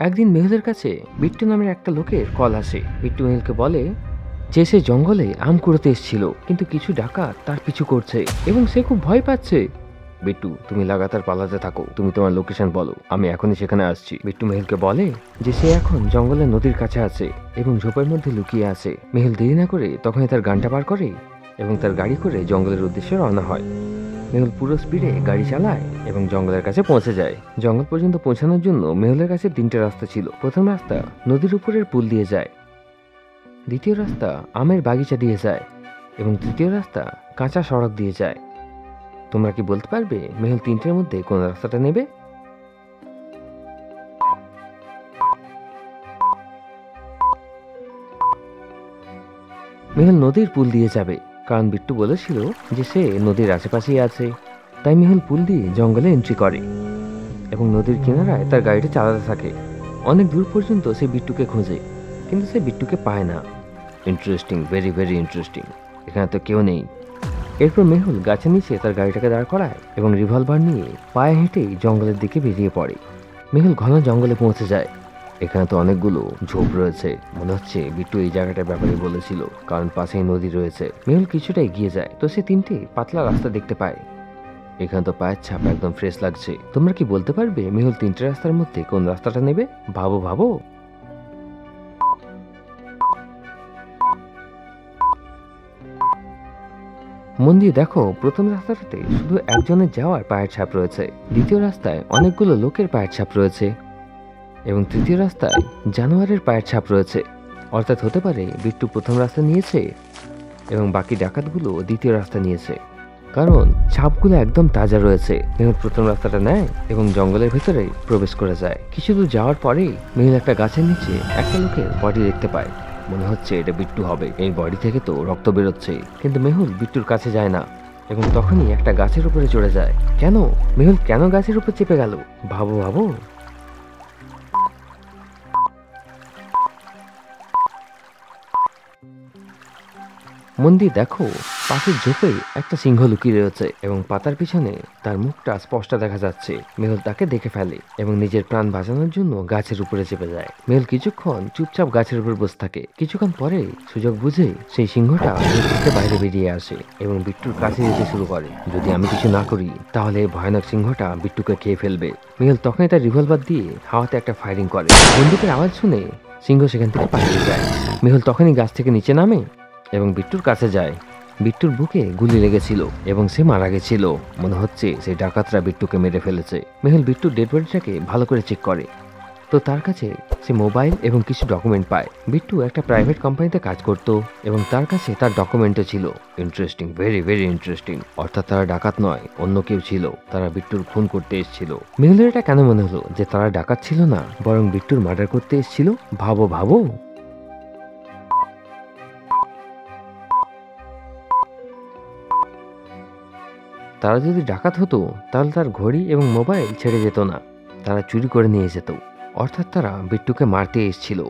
একদিন মেহুলের কাছে বিট্টু নামের একটা লোকের কল আসে। বিট্টু মেহুলকে বলে যে সে জঙ্গলে আম কুড়োতে এসেছিল, কিন্তু কিছু ডাকাত তার পিছু করছে এবং সে খুব ভয় পাচ্ছে। বিট্টু, তুমি লাগাতার পালাতে থাকো, তুমি তোমার লোকেশন বলো, আমি এখনই সেখানে আসছি। বিট্টু মেহুলকে বলে যে সে এখন জঙ্গলের নদীর কাছে আছে এবং ঝোপের মধ্যে লুকিয়ে আছে। মেহুল দেরি না করে তখনই তার গানটা বার করে এবং তার গাড়ি করে জঙ্গলের উদ্দেশ্যে রওনা হয়। মেহুল পুরো স্পিডে গাড়ি চালায় এবং জঙ্গলের কাছে পৌঁছে যায়। জঙ্গল পর্যন্ত পৌঁছানোর জন্য মেহুলের কাছে তিনটে রাস্তা ছিল। প্রথম রাস্তা নদীর উপরের পুল দিয়ে যায়, দ্বিতীয় রাস্তা আমের বাগিচা দিয়ে যায় এবং তৃতীয় রাস্তা কাঁচা সড়ক দিয়ে যায়। তোমরা কি বলতে পারবে মেহুল তিনটের মধ্যে কোন রাস্তাটা নেবে? মেহুল নদীর পুল দিয়ে যাবে, কারণ বিট্টু বলেছিল যে সে নদীর আশেপাশেই আছে। তাই মেহুল পুল দিয়ে জঙ্গলে এন্ট্রি করে এবং নদীর কিনারায় তার গাড়িটা চালাতে থাকে। অনেক দূর পর্যন্ত সে বিট্টুকে খোঁজে, কিন্তু সে বিট্টুকে পায় না। Interesting, very very interesting. এখানে তো কেউ নেই। এরপর মেহুল গাছের নিচে তার গাড়িটাকে দাঁড় করায় এবং রিভলভার নিয়ে পায়ে হেঁটেই জঙ্গলের দিকে বেরিয়ে পড়ে। মেহুল ঘন জঙ্গলে পৌঁছে যায়। এখানে তো অনেকগুলো ঝোপ রয়েছে, মনে হচ্ছে বিট্টু এই জায়গাটার ব্যাপারে বলেছিল, কারণ পাশেই নদী রয়েছে। মেহুল কিছুটা এগিয়ে যায় তো সে তিনটে পাতলা রাস্তা দেখতে পায়। এখানে তো পায়ের ছাপ একদম ফ্রেশ লাগছে। তোমরা কি বলতে পারবে মেহুল তিনটে রাস্তার মধ্যে কোন রাস্তাটা নেবে? ভাবো ভাবো। মন দিয়ে দেখো, প্রথম রাস্তাটাতে শুধু একজনের যাওয়ার পায়ের ছাপ রয়েছে, দ্বিতীয় রাস্তায় অনেকগুলো লোকের পায়ের ছাপ রয়েছে এবং তৃতীয় রাস্তায় জানোয়ারের পায়ের ছাপ রয়েছে। অর্থাৎ হতে পারে বিট্টু প্রথম রাস্তা নিয়েছে এবং বাকি ডাকাতগুলো দ্বিতীয় রাস্তা নিয়েছে, কারণ ছাপগুলো একদম তাজা রয়েছে। মেহুল প্রথম রাস্তাটা নেয় এবং জঙ্গলের ভেতরে প্রবেশ করে যায়। কিছু দূর যাওয়ার পরেই মেহুল একটা গাছের নিচে একটা লোকের বডি দেখতে পায়। মনে হচ্ছে এটা বিট্টু হবে, এই বডি থেকে তো রক্ত বেরোচ্ছে। কিন্তু মেহুল বিট্টুর কাছে যায় না এবং তখনই একটা গাছের উপরে চড়ে যায়। কেন? মেহুল কেন গাছের উপর চেপে গেল? ভাবো ভাবো। মন দিয়ে দেখো, পাশের ঝোপে একটা সিংহ লুকিয়ে রয়েছে এবং পাতার পিছনে তার মুখটা স্পষ্ট দেখা যাচ্ছে। মেহুল তাকে দেখে ফেলে এবং নিজের প্রাণ বাঁচানোর জন্য গাছের উপরে চেপে যায়। মেহুল কিছুক্ষণ চুপচাপ গাছের উপর বসে থাকে। কিছুক্ষণ পরে সুযোগ বুঝে সেই সিংহটা মুখ থেকে বাইরে বেরিয়ে আসে এবং বিট্টুর কাছে যেতে শুরু করে। যদি আমি কিছু না করি তাহলে এই ভয়ানক সিংহটা বিট্টুকে খেয়ে ফেলবে। মেহুল তখনই তার রিভলভার দিয়ে হাওয়াতে একটা ফায়ারিং করে। বন্দুকের আওয়াজ শুনে সিংহ সেখান থেকে পালিয়ে যায়। মেহুল তখনই গাছ থেকে নিচে নামে এবং বিট্টুর কাছে যায়। বিট্টুর বুকে গুলি লেগেছিল এবং সে মারা গেছিল। মনে হচ্ছে সেই ডাকাতরা বিট্টুকে মেরে ফেলেছে। মেহুল বিট্টুর ডেড বডিটাকে ভালো করে চেক করে, তো তার কাছে সে মোবাইল এবং কিছু ডকুমেন্ট পায়। বিট্টু একটা প্রাইভেট কোম্পানিতে কাজ করত এবং তার কাছে তার ডকুমেন্টও ছিল। Interesting, very very interesting. অর্থাৎ তারা ডাকাত নয়, অন্য কেউ ছিল। তারা বিট্টুর খুন করতে এসেছিল। মেহুলের এটা কেন মনে হলো যে তারা ডাকাত ছিল না, বরং বিট্টুর মার্ডার করতে এসেছিল? ভাবো ভাবো। তারা যদি ডাকাত হতো তাহলে তার ঘড়ি এবং মোবাইল ছেড়ে যেত না, তারা চুরি করে নিয়ে যেত। অর্থাৎ তারা বিট্টুকে মারতে এসেছিল।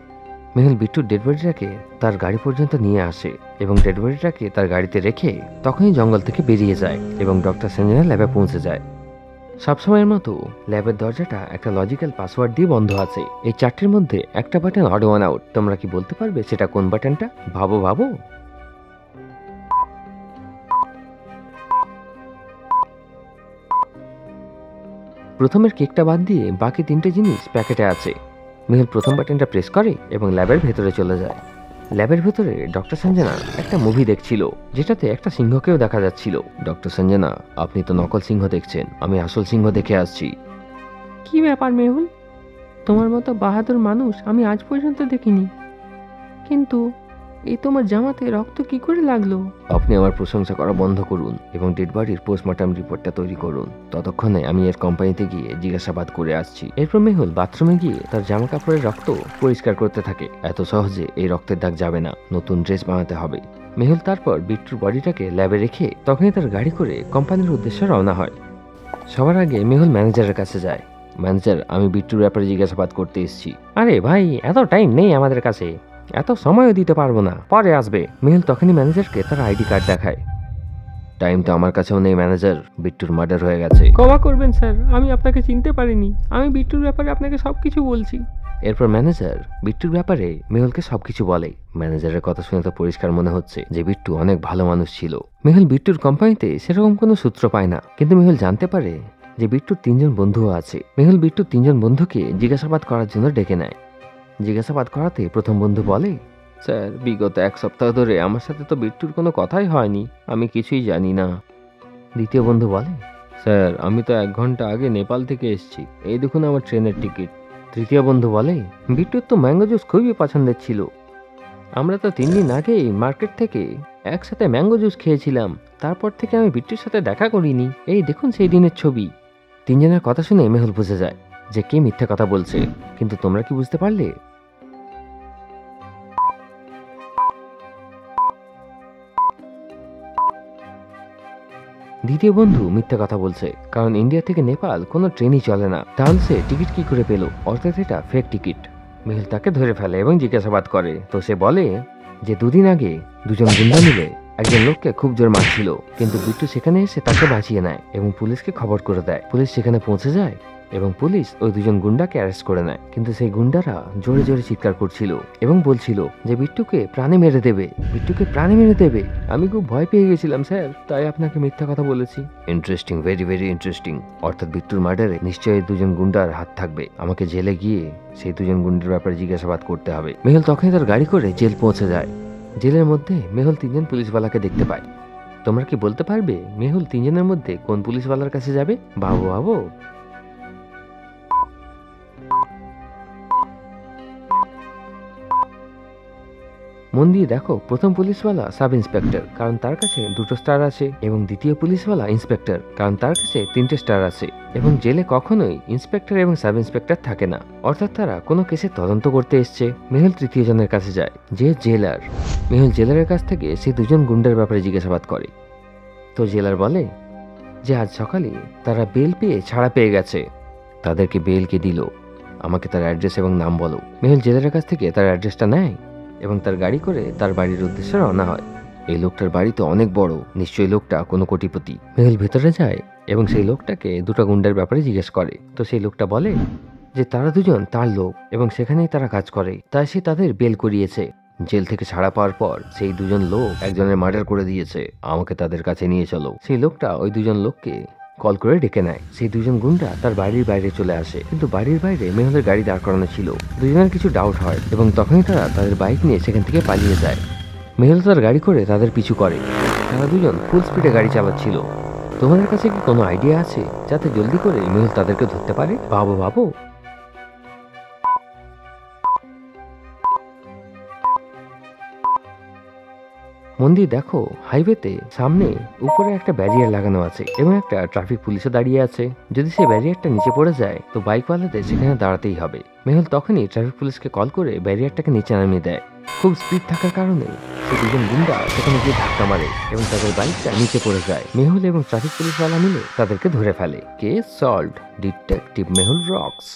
মেহুল বিট্টুর ডেড বডিটাকে তার গাড়ি পর্যন্ত নিয়ে আসে এবং ডেড বডিটাকে তার গাড়িতে রেখে তখনই জঙ্গল থেকে বেরিয়ে যায় এবং ডক্টর সঞ্জনা ল্যাবে পৌঁছে যায়। সবসময়ের মতো ল্যাবের দরজাটা একটা লজিক্যাল পাসওয়ার্ড দিয়ে বন্ধ আছে। এই চারটির মধ্যে একটা বাটন অড ওয়ান আউট। তোমরা কি বলতে পারবে সেটা কোন বাটনটা? ভাবো ভাবো। প্রথমের কেকটা বাদ দিয়ে বাকি তিনটে জিনিস প্যাকেটে আছে। মেহুল প্রথম বাটনটা প্রেস করে এবং ল্যাবের ভেতরে চলে যায়। ল্যাবের ভেতরে ডক্টর সঞ্জনা একটা মুভি দেখছিল, যেটাতে একটা সিংহকেও দেখা যাচ্ছিল। ডক্টর সঞ্জনা, আপনি তো নকল সিংহ দেখছেন, আমি আসল সিংহ দেখে আসছি। কি ব্যাপার মেহুল? তোমার মতো বাহাদুর মানুষ আমি আজ পর্যন্ত দেখিনি। কিন্তু এই তোমার জামাতে রক্ত কি করে লাগলো? আপনি আমার প্রশংসা করা বন্ধ করুন এবং ডেড বডির পোস্টমর্টম রিপোর্টটা তৈরি করুন। ততক্ষণে আমি এর কোম্পানিতে গিয়ে জিজ্ঞাসাবাদ করে আসছি। এরপর মেহুল বাথরুমে গিয়ে তার জামা কাপড়ের রক্ত পরিষ্কার করতে থাকে। এত সহজে এই রক্তের দাগ যাবে না, নতুন ড্রেস বানাতে হবে। মেহুল তারপর বিট্টুর বডিটাকে ল্যাবে রেখে তখনই তার গাড়ি করে কোম্পানির উদ্দেশ্যে রওনা হয়। সবার আগে মেহুল ম্যানেজারের কাছে যায়। ম্যানেজার, আমি বিট্টুর ব্যাপারে জিজ্ঞাসাবাদ করতে এসেছি। আরে ভাই, এত টাইম নেই আমাদের কাছে, এত সময়ও দিতে পারবো না, পরে আসবে। মেহুল তখনই ম্যানেজারকে তার আইডি কার্ড দেখায়। টাইম তো আমার কাছেও নেই ম্যানেজার, বিট্টুর মার্ডার হয়ে গেছে। ক্ষমা করবেন স্যার, আমি আপনাকে চিনতে পারিনি। আমি বিট্টুর ব্যাপারে আপনাকে সবকিছু বলছি। এরপর ম্যানেজার বিট্টুর ব্যাপারে মেহুলকে সবকিছু বলে। ম্যানেজারের কথা শুনে তো পরিষ্কার মনে হচ্ছে যে বিট্টু অনেক ভালো মানুষ ছিল। মেহুল বিট্টুর কোম্পানিতে সেরকম কোনো সূত্র পায় না, কিন্তু মেহুল জানতে পারে যে বিট্টুর 3জন বন্ধুও আছে। মেহুল বিট্টুর 3জন বন্ধুকে জিজ্ঞাসাবাদ করার জন্য ডেকে নেয়। জিজ্ঞাসাবাদ করাতে প্রথম বন্ধু বলে, স্যার বিগত 1 সপ্তাহ ধরে আমার সাথে তো বিট্টুর কোনো কথাই হয়নি, আমি কিছুই জানি না। দ্বিতীয় বন্ধু বলে, স্যার আমি তো 1 ঘন্টা আগে নেপাল থেকে এসেছি, এই দেখুন আমার ট্রেনের টিকিট। তৃতীয় বন্ধু বলে, বিট্টুর তো ম্যাঙ্গো জুস খুবই পছন্দের ছিল, আমরা তো 3 দিন আগেই মার্কেট থেকে একসাথে ম্যাঙ্গো জুস খেয়েছিলাম, তারপর থেকে আমি বিট্টুর সাথে দেখা করিনি, এই দেখুন সেই দিনের ছবি। 3জনের কথা শুনে মেহুল বুঝে যায় যে কে মিথ্যা কথা বলছে, কিন্তু তোমরা কি বুঝতে পারলে? দ্বিতীয় বন্ধু মিথ্যা কথা বলছে, কারণ ইন্ডিয়া থেকে নেপাল কোনো ট্রেনই চলে না। তাহলে সে টিকিট কি করে পেল? অর্থাৎ এটা ফেক টিকিট। মেহুল তাকে ধরে ফেলে এবং জিজ্ঞাসাবাদ করে। তো সে বলে যে 2 দিন আগে 2জন গুন্ডা মিলে একজন লোককে খুব জোর মারছিল, কিন্তু বিট্টু সেখানে এসে তাকে বাঁচিয়ে নেয় এবং পুলিশকে খবর করে দেয়। পুলিশ সেখানে পৌঁছে যায় এবং পুলিশ ওই 2জন গুন্ডাকে অ্যারেস্ট করে নেয়। কিন্তু সেই গুন্ডারা জোরে জোরে চিৎকার করছিল এবং বলছিল যে বিট্টুকে প্রাণে মেরে দেবে, বিট্টুকে প্রাণে মেরে দেবে। আমি খুব ভয় পেয়ে গেছিলাম স্যার, তাই আপনাকে মিথ্যা কথা বলেছি। Interesting, very very interesting. অর্থাৎ বিট্টুর মার্ডারে নিশ্চয়ই 2জন গুন্ডার হাত থাকবে। আমাকে জেলে গিয়ে সেই 2জন গুন্ডার ব্যাপারে জিজ্ঞাসাবাদ করতে হবে। মেহুল তখনই তার গাড়ি করে জেল পৌঁছে যায়। জেলের মধ্যে মেহুল 3জন পুলিশওয়ালাকে দেখতে পায়। তোমরা কি বলতে পারবে মেহুল 3জনের মধ্যে কোন পুলিশওয়ালার কাছে যাবে? ভাবো ভাবো। মন দিয়ে দেখো, প্রথম পুলিশওয়ালা সাব ইন্সপেক্টর, কারণ তার কাছে 2টো স্টার আছে, এবং দ্বিতীয় পুলিশওয়ালা ইন্সপেক্টর, কারণ তার কাছে 3টে স্টার আছে। এবং জেলে কখনোই ইন্সপেক্টর এবং সাব ইন্সপেক্টর থাকে না, অর্থাৎ তারা কোনো কেসের তদন্ত করতে এসছে। মেহুল তৃতীয় জনের কাছে যায়, যে জেলার। মেহুল জেলারের কাছ থেকে সেই 2জন গুন্ডার ব্যাপারে জিজ্ঞাসাবাদ করে। তো জেলার বলে যে আজ সকালে তারা বেল পেয়ে ছাড়া পেয়ে গেছে। তাদেরকে বেল কে দিল? আমাকে তার অ্যাড্রেস এবং নাম বলো। মেহুল জেলারের কাছ থেকে তার অ্যাড্রেসটা নেয় এবং তার গাড়ি করে তার বাড়ির উদ্দেশ্যে রওনা হয়। এই লোকটার বাড়ি তো অনেক বড়, নিশ্চয়ই লোকটা কোনো কোটিপতি। মেহুল ভেতরে যায় এবং সেই লোকটাকে 2টা গুন্ডার ব্যাপারে জিজ্ঞেস করে। তো সেই লোকটা বলে যে তারা 2জন তার লোক এবং সেখানেই তারা কাজ করে, তাই সে তাদের বেল করিয়েছে। জেল থেকে ছাড়া পাওয়ার পর সেই 2জন লোক একজনের মার্ডার করে দিয়েছে, আমাকে তাদের কাছে নিয়ে চলো। সেই লোকটা ওই 2জন লোককে কল করে ডেকে নেয়। সেই 2জন গুন্ডা তার বাড়ির বাইরে চলে আসে, কিন্তু বাড়ির বাইরে মেহুলের গাড়ি দাঁড় করানো ছিল। 2জনের কিছু ডাউট হয় এবং তখনই তারা তাদের বাইক নিয়ে সেখান থেকে পালিয়ে যায়। মেহুল তার গাড়ি করে তাদের পিছু করে। তারা 2জন ফুল স্পিডে গাড়ি চালাচ্ছিল। তোমাদের কাছে কি কোনো আইডিয়া আছে যাতে জলদি করে মেহুল তাদেরকে ধরতে পারে? ভাবো ভাবো। মন দিয়ে দেখো, হাইওয়েতে সামনে উপরে একটা ব্যারিয়ার লাগানো আছে এবং একটা ট্রাফিক পুলিশও দাঁড়িয়ে আছে। যদি সেই ব্যারিয়ারটা নিচে পড়ে যায় তো বাইকওয়ালাদের সেখানে দাঁড়াতেই হবে। মেহুল তখনই ট্রাফিক পুলিশকে কল করে ব্যারিয়ারটাকে নিচে নামিয়ে দেয়। খুব স্পিড থাকার কারণে সেই 2জন গুন্ডা সেখানে গিয়ে ধাক্কা মারে এবং তাদের বাইকটা নিচে পড়ে যায়। মেহুল এবং ট্রাফিক পুলিশওয়ালা মিলে তাদেরকে ধরে ফেলে। Case solved, detective Mehul rocks.